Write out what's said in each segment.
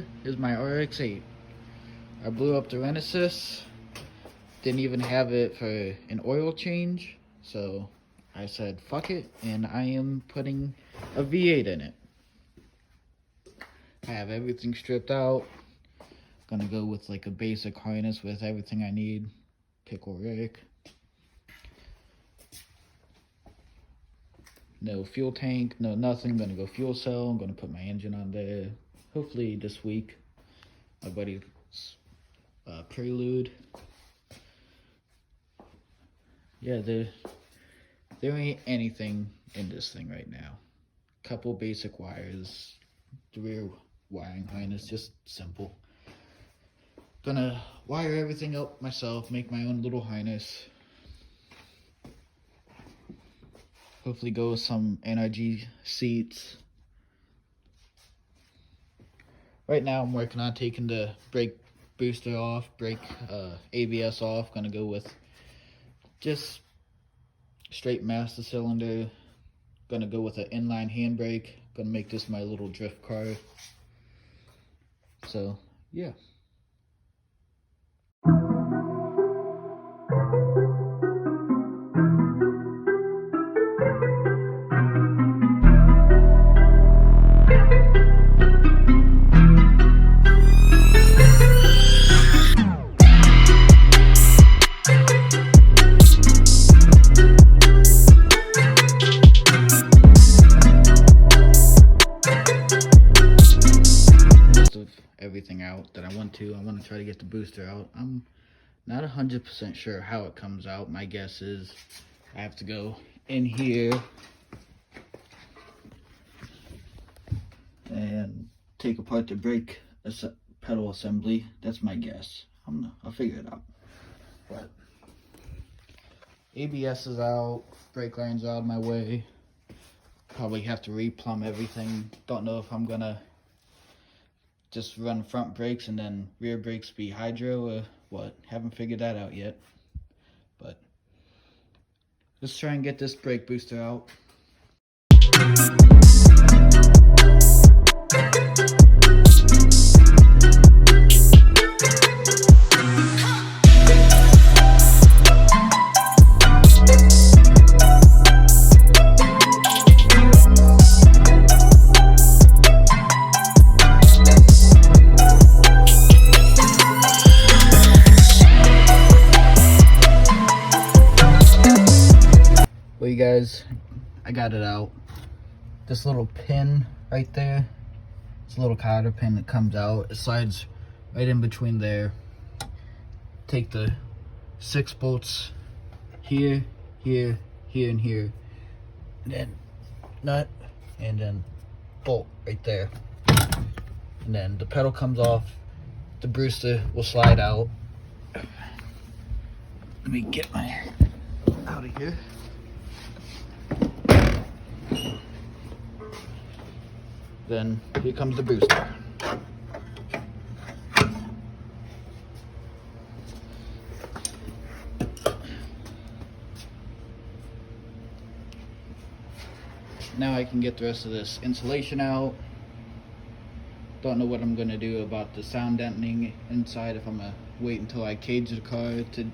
here is my RX-8. I blew up the Renesis. Didn't even have it for an oil change. So I said, fuck it. And I am putting a V8 in it. I have everything stripped out. Gonna go with like a basic harness with everything I need. Pickle Rick. No fuel tank, no nothing. Gonna go fuel cell. I'm gonna put my engine on there. Hopefully this week. My buddy's Prelude. Yeah, there ain't anything in this thing right now. Couple basic wires. The rear wiring harness, just simple. Gonna wire everything up myself, make my own little harness. Hopefully go with some NRG seats. Right now I'm working on taking the brake booster off, ABS off. Gonna go with just straight master cylinder. Gonna go with an inline handbrake. Gonna make this my little drift car. So, yeah. Everything out that I want to try to get the booster out. I'm not 100% sure how it comes out. My guess is I have to go in here and take apart the brake pedal assembly. That's my guess. I'll figure it out. But ABS is out, brake line's out of my way. Probably have to replumb everything. Don't know if I'm gonna just run front brakes and then rear brakes be hydro or what. Haven't figured that out yet. But let's try and get this brake booster out. Well, you guys, I got it out. This little pin right there, it's a little cotter pin that comes out. It slides right in between there. Take the 6 bolts here, here, here, and here. And then nut, and then bolt right there. And then the pedal comes off. The booster will slide out. Let me get my out of here. Then here comes the booster. Now I can get the rest of this insulation out. Don't know what I'm gonna do about the sound deadening inside, if I'm gonna wait until I cage the car to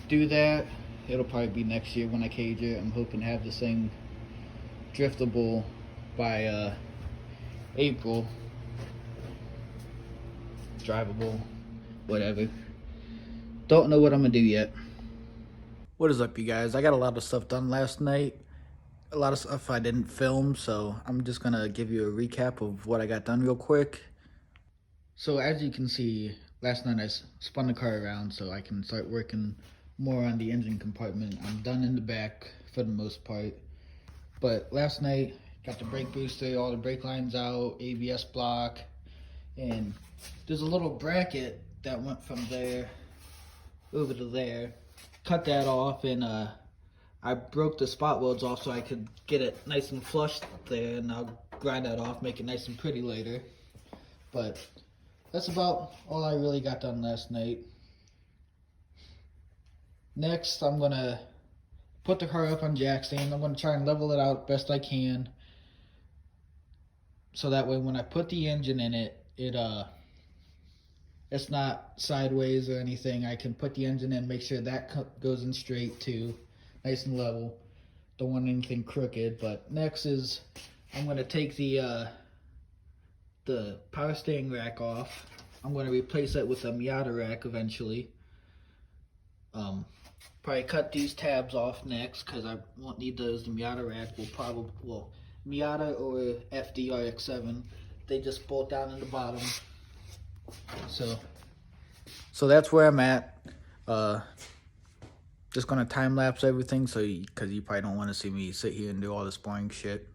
do that. It'll probably be next year when I cage it. I'm hoping to have this thing driftable by April. Drivable, whatever. Don't know what I'm gonna do yet. What is up, you guys? I got a lot of stuff done last night. A lot of stuff I didn't film, so I'm just gonna give you a recap of what I got done real quick. So as you can see, last night I spun the car around so I can start working more on the engine compartment. I'm done in the back for the most part. But last night, got the brake booster, all the brake lines out, ABS block, and there's a little bracket that went from there over to there. Cut that off, and I broke the spot welds off so I could get it nice and flush there, and I'll grind that off, make it nice and pretty later. But that's about all I really got done last night. Next, I'm gonna put the car up on jack stand. I'm gonna try and level it out best I can, so that way when I put the engine in it, it's not sideways or anything. I can put the engine in, make sure that goes in straight too, nice and level. Don't want anything crooked. But next is I'm going to take the power steering rack off. I'm going to replace it with a Miata rack eventually. Probably cut these tabs off next because I won't need those. The Miata rack will probably, well, Miata or FD-RX-7, they just bolt down in the bottom. So that's where I'm at. Just gonna time lapse everything, so because you probably don't want to see me sit here and do all this boring shit.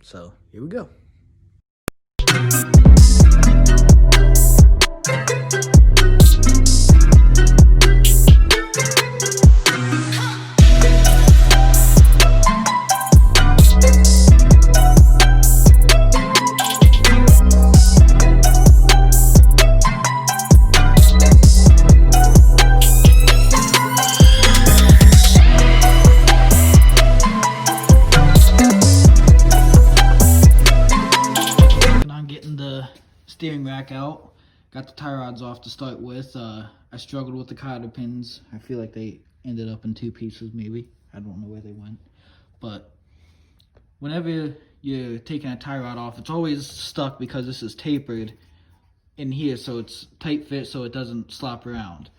So here we go. Steering rack out, got the tie rods off to start with. I struggled with the cotter pins. I feel like they ended up in 2 pieces maybe. I don't know where they went. But whenever you're taking a tie rod off, it's always stuck because this is tapered in here, so it's tight fit so it doesn't slop around.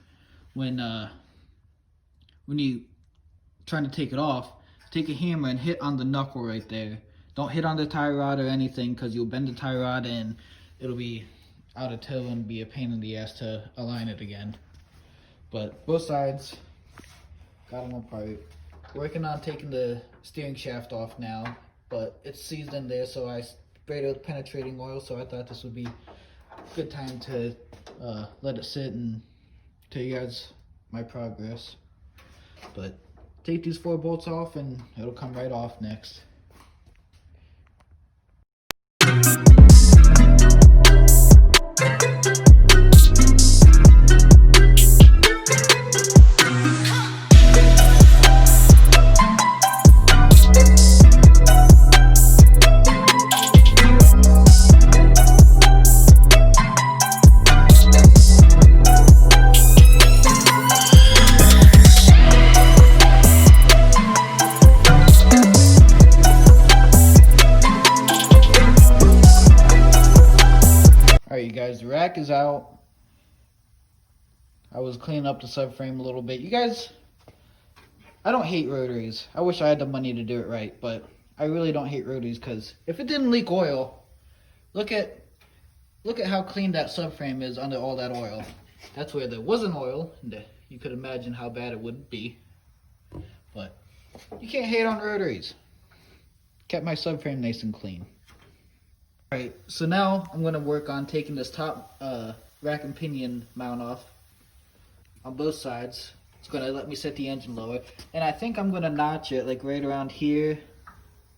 When you trying to take it off, take a hammer and hit on the knuckle right there. Don't hit on the tie rod or anything because you'll bend the tie rod and it'll be out of tow and be a pain in the ass to align it again. But both sides, got them apart. Working on taking the steering shaft off now, but it's seized in there, so I sprayed it with penetrating oil, so I thought this would be a good time to let it sit and tell you guys my progress. But take these 4 bolts off and it'll come right off next. Alright, you guys, the rack is out. I was cleaning up the subframe a little bit. You guys, I don't hate rotaries. I wish I had the money to do it right, but I really don't hate rotaries because if it didn't leak oil, look at how clean that subframe is under all that oil. That's where there wasn't oil, and you could imagine how bad it would be. But you can't hate on rotaries. Kept my subframe nice and clean. Alright, so now I'm going to work on taking this top rack and pinion mount off on both sides. It's going to let me set the engine lower. And I think I'm going to notch it like right around here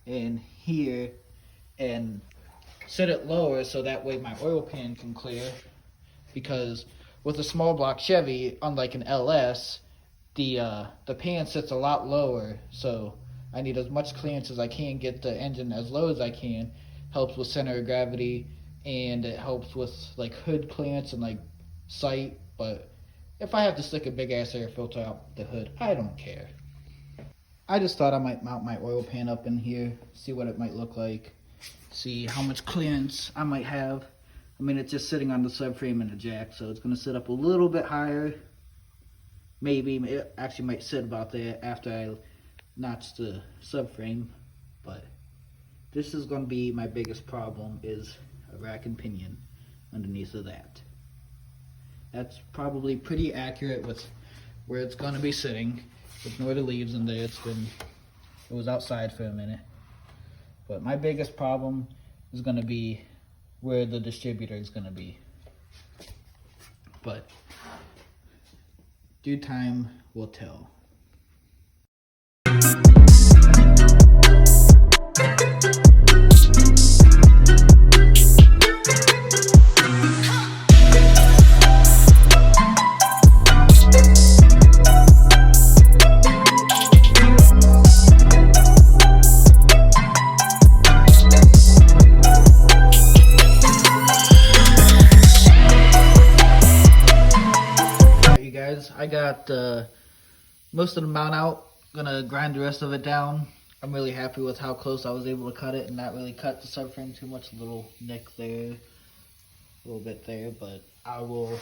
and here and set it lower so that way my oil pan can clear. Because with a small block Chevy, unlike an LS, the pan sits a lot lower. So I need as much clearance as I can, get the engine as low as I can. Helps with center of gravity, and it helps with like hood clearance and like sight. But if I have to stick a big ass air filter out the hood, I don't care. I just thought I might mount my oil pan up in here, see what it might look like, see how much clearance I might have. I mean, it's just sitting on the subframe and the jack, so it's going to sit up a little bit higher. Maybe it actually might sit about there after I notch the subframe, but this is going to be my biggest problem, is a rack and pinion underneath of that. That's probably pretty accurate with where it's going to be sitting. Ignore the leaves in there. It was outside for a minute. But my biggest problem is going to be where the distributor is going to be. But due time will tell. I got most of the mount out. Gonna grind the rest of it down. I'm really happy with how close I was able to cut it and not really cut the subframe too much. A little nick there, a little bit there, but I will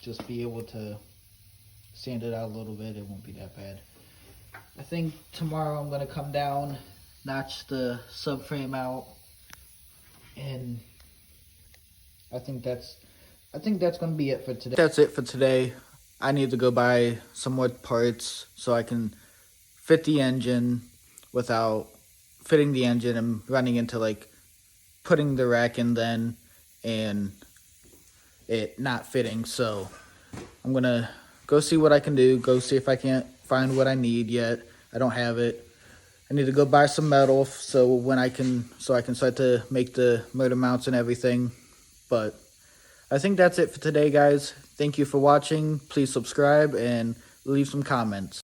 just be able to sand it out a little bit. It won't be that bad. I think tomorrow I'm gonna come down, notch the subframe out, and I think that's gonna be it for today. That's it for today. I need to go buy some more parts so I can fit the engine without fitting the engine and running into like putting the rack in then and it not fitting. So I'm gonna go see what I can do, go see if I can't find what I need yet. I don't have it. I need to go buy some metal so I can start to make the motor mounts and everything. But I think that's it for today, guys. Thank you for watching. Please subscribe and leave some comments.